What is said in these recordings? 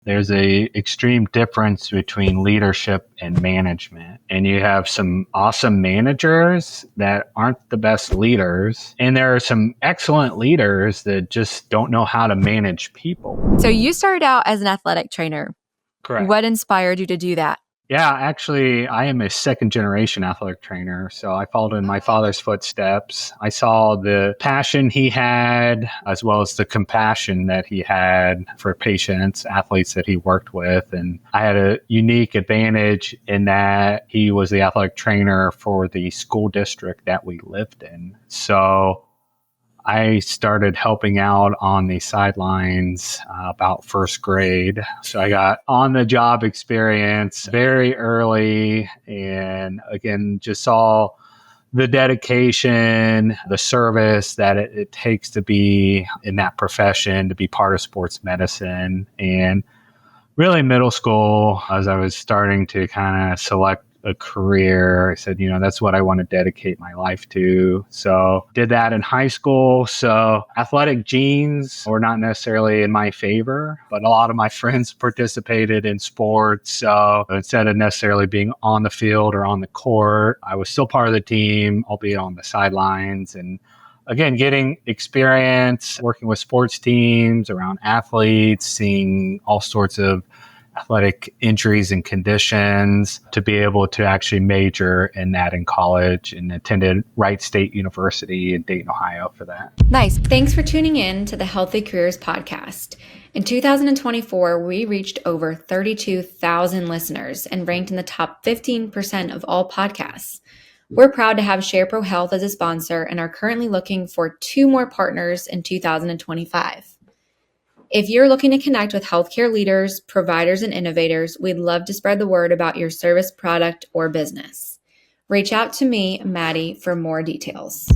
There's a extreme difference between leadership and management. And you have some awesome managers that aren't the best leaders. And there are some excellent leaders that just don't know how to manage people. So you started out as an athletic trainer. Correct. What inspired you to do that? Yeah, actually, I am a second generation athletic trainer. So I followed in my father's footsteps. I saw the passion he had, as well as the compassion that he had for patients, athletes that he worked with. And I had a unique advantage in that he was the athletic trainer for the school district that we lived in. So I started helping out on the sidelines about first grade. So I got on the job experience very early, and again, just saw the dedication, the service that it takes to be in that profession, to be part of sports medicine. And really middle school, as I was starting to kind of select a career, I said, that's what I want to dedicate my life to. So did that in high school. So athletic genes were not necessarily in my favor, but a lot of my friends participated in sports. So instead of necessarily being on the field or on the court, I was still part of the team, albeit on the sidelines. And again, getting experience working with sports teams, around athletes, seeing all sorts of athletic injuries and conditions, to be able to actually major in that in college, and attended Wright State University in Dayton, Ohio for that. Nice. Thanks for tuning in to the Healthy Careers podcast. In 2024, we reached over 32,000 listeners and ranked in the top 15% of all podcasts. We're proud to have SharePro Health as a sponsor and are currently looking for 2 more partners in 2025. If you're looking to connect with healthcare leaders, providers, and innovators, we'd love to spread the word about your service, product, or business. Reach out to me, Maddie, for more details.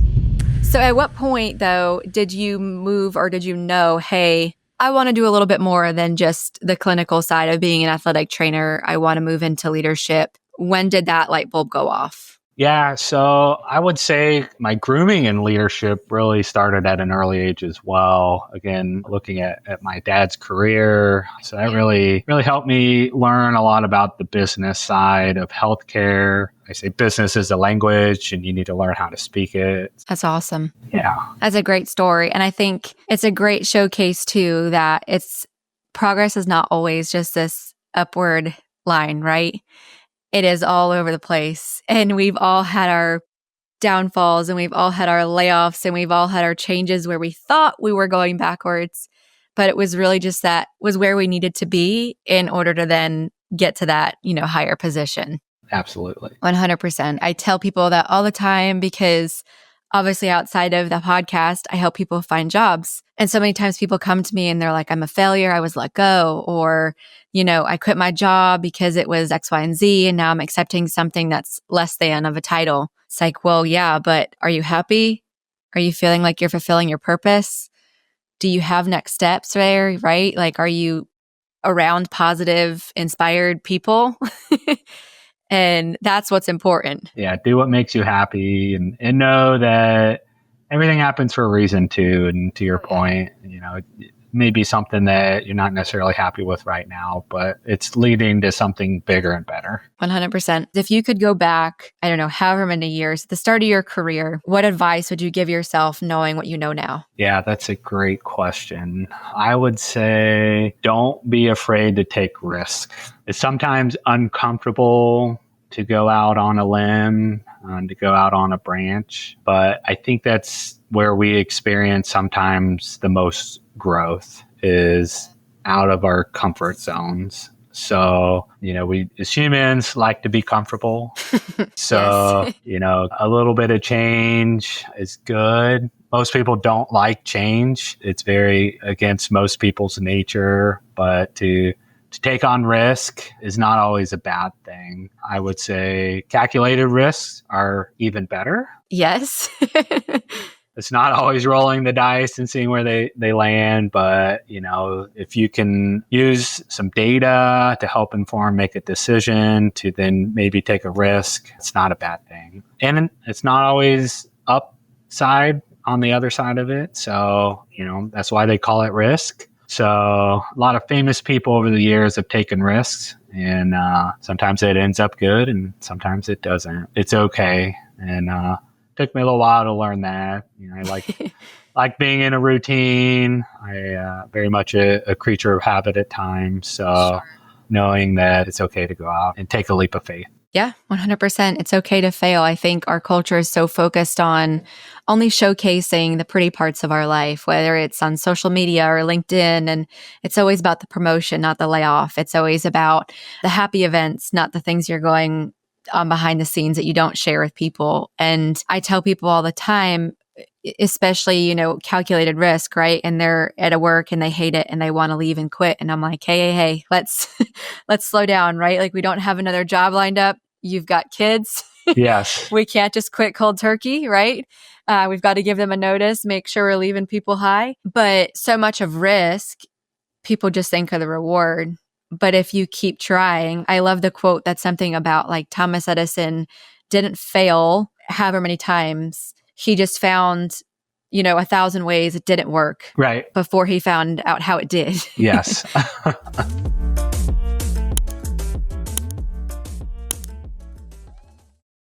So at what point, though, did you move, or did you know, hey, I want to do a little bit more than just the clinical side of being an athletic trainer. I want to move into leadership. When did that light bulb go off? Yeah, so I would say my grooming and leadership really started at an early age as well. Again, looking at my dad's career. So that really helped me learn a lot about the business side of healthcare. I say business is a language and you need to learn how to speak it. That's awesome. Yeah. That's a great story. And I think it's a great showcase too, that progress is not always just this upward line, right? It is all over the place. And we've all had our downfalls, and we've all had our layoffs, and we've all had our changes where we thought we were going backwards. But it was really just that was where we needed to be in order to then get to that, higher position. Absolutely. 100%. I tell people that all the time because obviously outside of the podcast, I help people find jobs. And so many times people come to me and they're like, I'm a failure. I was let go. Or, I quit my job because it was X, Y, and Z. And now I'm accepting something that's less than of a title. It's like, well, yeah, but are you happy? Are you feeling like you're fulfilling your purpose? Do you have next steps there? Right? Like, are you around positive, inspired people? And that's what's important. Yeah, do what makes you happy, and know that everything happens for a reason too. And to your point, it may be something that you're not necessarily happy with right now, but it's leading to something bigger and better. 100%. If you could go back, I don't know, however many years, at the start of your career, what advice would you give yourself knowing what you know now? Yeah, that's a great question. I would say don't be afraid to take risk. It's sometimes uncomfortable to go out on a limb, to go out on a branch, but I think that's where we experience sometimes the most growth, is out of our comfort zones. So, we as humans like to be comfortable. So, Yes. A little bit of change is good. Most people don't like change. It's very against most people's nature, but to take on risk is not always a bad thing. I would say calculated risks are even better. Yes. It's not always rolling the dice and seeing where they land, but if you can use some data to help make a decision to then maybe take a risk, it's not a bad thing. And it's not always upside on the other side of it. So, that's why they call it risk. So a lot of famous people over the years have taken risks, and sometimes it ends up good and sometimes it doesn't. It's okay. And it took me a little while to learn that. I like being in a routine. I very much a creature of habit at times. So knowing that it's okay to go out and take a leap of faith. Yeah, 100%. It's okay to fail. I think our culture is so focused on only showcasing the pretty parts of our life, whether it's on social media or LinkedIn. And it's always about the promotion, not the layoff. It's always about the happy events, not the things you're going on behind the scenes that you don't share with people. And I tell people all the time, especially, calculated risk, right? And they're at a work and they hate it and they want to leave and quit. And I'm like, hey, let's slow down, right? Like, we don't have another job lined up. You've got kids. Yes. We can't just quit cold turkey, right? We've got to give them a notice, make sure we're leaving people high. But so much of risk, people just think of the reward. But if you keep trying, I love the quote that's something about like Thomas Edison didn't fail however many times. He just found, 1,000 ways it didn't work. Right. Before he found out how it did. Yes.